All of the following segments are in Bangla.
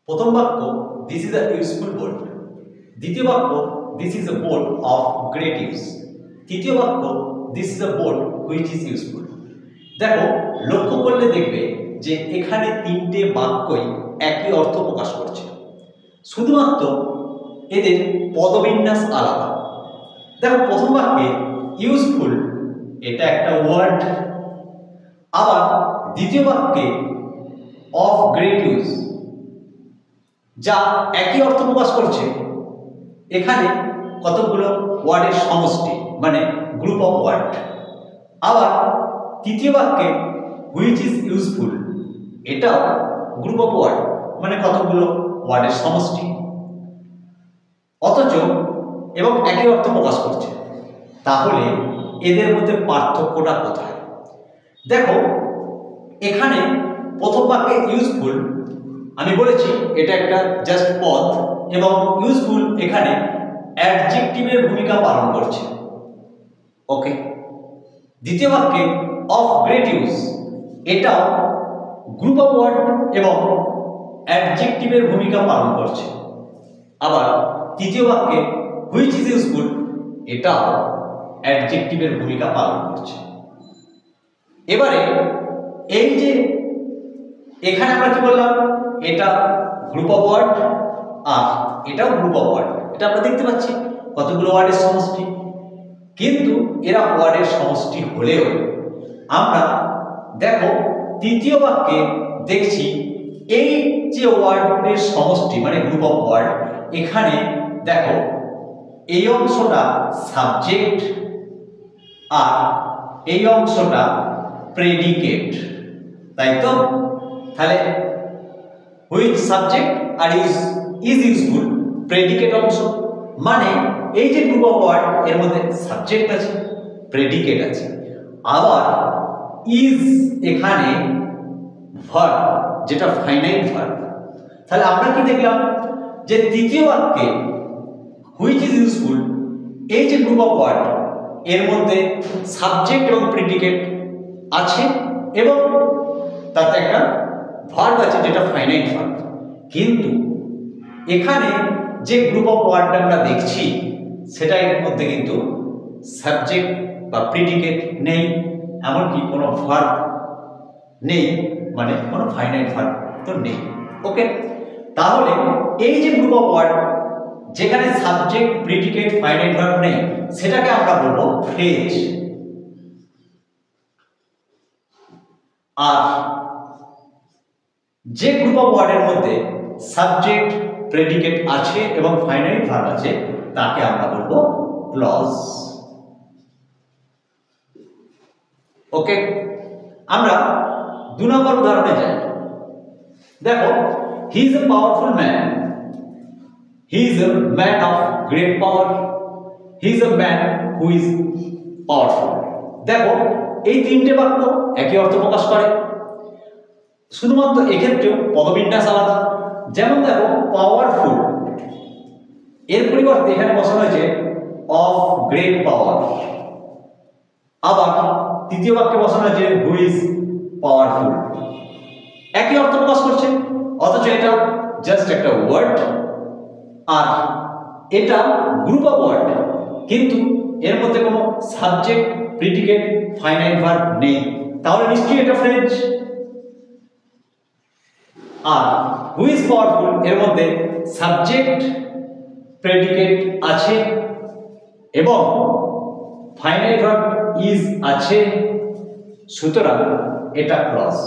প্রথম বাক্য this is a useful board, দ্বিতীয় বাক্য this is a board of great use, তৃতীয় বাক্য this is a board which is useful. দেখো, লক্ষ্য করলে দেখবে যে এখানে তিনটে বাক্যই একই অর্থ প্রকাশ করছে, শুধুমাত্র এদের পদবিন্যাস আলাদা। দেখো, প্রথম বাক্যে ইউজফুল এটা একটা ওয়ার্ড, আবার দ্বিতীয় বাক্যে অফ গ্রেট ইউজ যা একই অর্থ প্রকাশ করছে, এখানে কতগুলো ওয়ার্ডের সমষ্টি মানে গ্রুপ অফ ওয়ার্ড। আবার তৃতীয় বাক্যে হুইচ ইজ ইউজফুল এটাও গ্রুপ অফ ওয়ার্ড মানে কতগুলো ওয়ার্ডের সমষ্টি, অথচ এবং একই অর্থ প্রকাশ করছে। তাহলে এদের মধ্যে পার্থক্যটা কোথায়? দেখো, এখানে প্রথম বাক্যে ইউজফুল আমি বলেছি এটা একটা জাস্ট পদ, এবং ইউজফুল এখানে অ্যাডজেক্টিভের ভূমিকা পালন করছে। ওকে, দ্বিতীয় বাক্যে অফ গ্রেট ইউজ এটাও গ্রুপ অফ ওয়ার্ড এবং অ্যাডজেক্টিভের ভূমিকা পালন করছে। আবার তৃতীয় বাক্যে হুইচ ইজ ইউজফুল এটাও অ্যাডজেক্টিভের ভূমিকা পালন করছে। এবারে এই যে এখানে আমরা কি বললাম, এটা গ্রুপ অফ ওয়ার্ড আর এটাও গ্রুপ অফ ওয়ার্ড, এটা আমরা দেখতে পাচ্ছি কতগুলো ওয়ার্ডের সমষ্টি। কিন্তু এরা ওয়ার্ডের সমষ্টি হলেও আমরা দেখো তৃতীয় বাক্যে দেখছি এই যে ওয়ার্ডের সমষ্টি মানে গ্রুপ অফ ওয়ার্ড, এখানে দেখো এই অংশটা সাবজেক্ট আর এই অংশটা প্রেডিকেট, তাই তো? তাহলে হুইচ সাবজেক্ট আর ইজ ইউজফুল প্রেডিকেট অংশ, মানে এই যে গ্রুপ অফ ওয়ার্ড এর মধ্যে সাবজেক্ট আছে, প্রেডিকেট আছে, আবার ইজ এখানে ভার্ব যেটা ফাইনাইট ভার্ব। তাহলে আমরা কি দেখলাম যে তৃতীয় বাক্যে হুইচ ইজ ইউজফুল এই যে গ্রুপ অফ ওয়ার্ড এর মধ্যে সাবজেক্ট এবং প্রেডিকেট আছে এবং তাতে একটা ভার্ব আছে যেটা ফাইনাইট ভার্ব। কিন্তু এখানে যে গ্রুপ অফ ওয়ার্ড আমরা দেখছি সেটা এর মধ্যে কিন্তু সাবজেক্ট বা প্রেডিকেট নেই, এমনকি কোনো ভার্ব নেই, মানে কোনো ফাইনাইট ভার্ব তো নেই। ওকে, তাহলে এই যে গ্রুপ অফ ওয়ার্ড যেখানে সাবজেক্ট প্রেডিকেট ফাইনাইট ভার্ব নেই সেটাকে আমরা বলবো ফ্রেজ। আর যে গ্রুপ অফ ওয়ার্ডের মধ্যে সাবজেক্ট প্রেডিকেট আছে এবং ফাইনাইট ভার্ব আছে তাকে আমরা বলবো ক্লজ। ওকে, আমরা 2 নম্বর উদাহরণে যাই। দেখো, he is a powerful man, he is a man of great power, he is a man who is powerful. দেখো, এই তিনটে বাক্য একই অর্থ প্রকাশ করে, শুধুমাত্র এক্ষেত্রেও পদবিন্যাস আলাদা। যেমন দেখো, পাওয়ারফুল এর পরিবর্তে এখানে বসানো হয়েছে অফ গ্রেট পাওয়ার, আবার তৃতীয় বাক্যে বসানো হয়েছে হু ইজ পাওয়ারফুল। একই অর্থ প্রকাশ করছে, অথচ এটা জাস্ট একটা ওয়ার্ড আর এটা গ্রুপ অফ ওয়ার্ড, কিন্তু এর মধ্যে কোনো সাবজেক্ট প্রেডিকেট ফাইনাইট ভার্ব নেই, তাহলে নিশ্চয়ই এটা ফ্রেজ। আর হু ইজ পাওয়ারফুল এর মধ্যে সাবজেক্ট প্রেডিকেট আছে এবং ফাইনাইট ভার্ব ইজ আছে, সুতরাং এটা ক্লজ।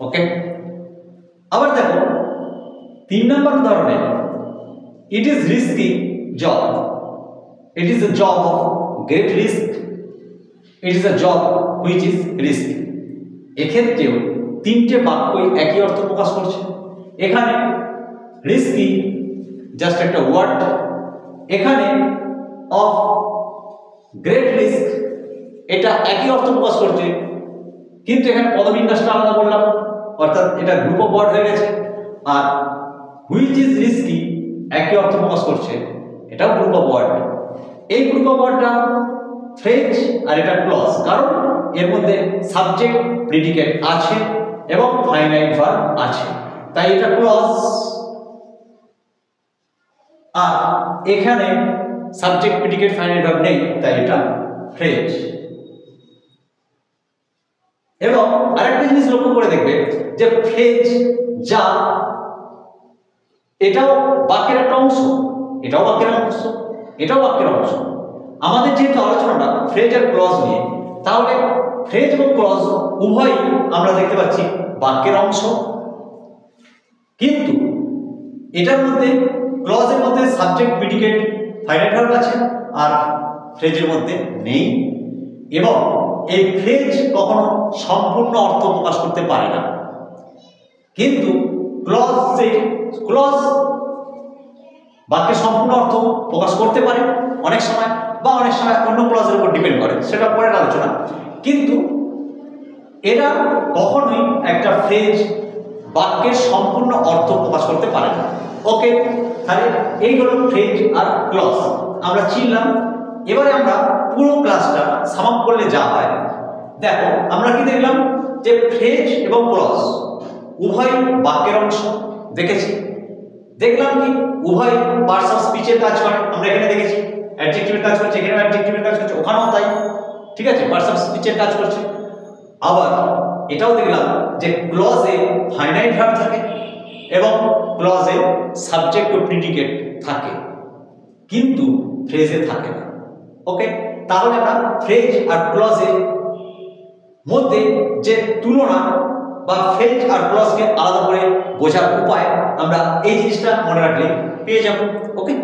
ওকে, আবার দেখো 3 নম্বর উদাহরণে it is risky job, it is a job of great risk, it is a job which is risky. এক্ষেত্রেও তিনটে বাক্যই একই অর্থ প্রকাশ করছে। এখানে রিস্কি জাস্ট একটা ওয়ার্ড, এখানে অফ গ্রেট রিস্ক এটা একই অর্থ প্রকাশ করছে, কিন্তু এখানে পদবিন্যাসটা আলাদা বললাম, অর্থাৎ এটা গ্রুপ অফ ওয়ার্ড হয়ে গেছে। আর হুইচ ইজ রিস্কি একই অর্থ প্রকাশ করছে, এটাও গ্রুপ অফ ওয়ার্ড। এই গ্রুপ অফ ওয়ার্ডটা ফ্রেজ আর এটা ক্লজ, কারণ এর মধ্যে সাবজেক্ট প্রেডিকেট আছে এবং ফাইনাইট ভার্ব আছে, তাই এটা ক্লজ। আর এখানে সাবজেক্ট প্রেডিকেট ফাইনাইট ভার্ব নেই, তাই এটা ফ্রেজ। এবং আরেকটা জিনিস লক্ষ্য করে দেখবে যে ফ্রেজ যা এটাও বাক্যের একটা অংশ, এটাও বাক্যের অংশ, এটাও বাক্যের অংশ। আমাদের যেহেতু আলোচনাটা ফ্রেজ আর ক্লজ নিয়ে, তাহলে ফ্রেজ এবং ক্লজ উভয়ই আমরা দেখতে পাচ্ছি বাক্যের অংশ, কিন্তু এটার মধ্যে ক্লজের মধ্যে সাবজেক্ট প্রেডিকেট ফাইনাইট ভার্ব আছে আর ফ্রেজের মধ্যে নেই। এবং এই ফ্রেজ কখনো সম্পূর্ণ অর্থ প্রকাশ করতে পারে না, কিন্তু ক্লজ বাক্যের সম্পূর্ণ অর্থ প্রকাশ করতে পারে অনেক সময়, বা অনেক সময় অন্য ক্লজের উপর ডিপেন্ড করে, সেটা পরের আলোচনা। কিন্তু এরা কখনোই একটা ফ্রেজ বাক্যের সম্পূর্ণ অর্থ প্রকাশ করতে পারে না। ওকে, তাহলে এই হলো ফ্রেজ আর ক্লজ আমরা চিনলাম। এবারে আমরা পুরো ক্লাসটা সাম আপ করলে যা হয়, দেখো আমরা কি দেখলাম যে ফ্রেজ এবং ক্লজ উভয় বাক্যের অংশ দেখেছি। দেখলাম কি উভয় পার্টস অফ স্পিচের কাজ করে, আমরা এখানে দেখেছি অ্যাডজেক্টিভের কাজ করছে, এখানেও অ্যাডজেক্টিভের কাজ করছে, ওখানেও তাই, ঠিক আছে, পার্টস অফ স্পিচের কাজ করছে। আবার এটাও দেখলাম যে ক্লজে ফাইনাইট ভার্ব থাকে এবং ক্লজে সাবজেক্ট ও প্রেডিকেট থাকে, কিন্তু ফ্রেজে থাকে না। ওকে, তাহলে আমরা ফ্রেজ আর ক্লজের মধ্যে যে তুলনা বা ফ্রেজ আর ক্লজকে আলাদা করে বোঝার উপায় আমরা এই জিনিসটা মনে রাখলে পেয়ে যাব। ওকে।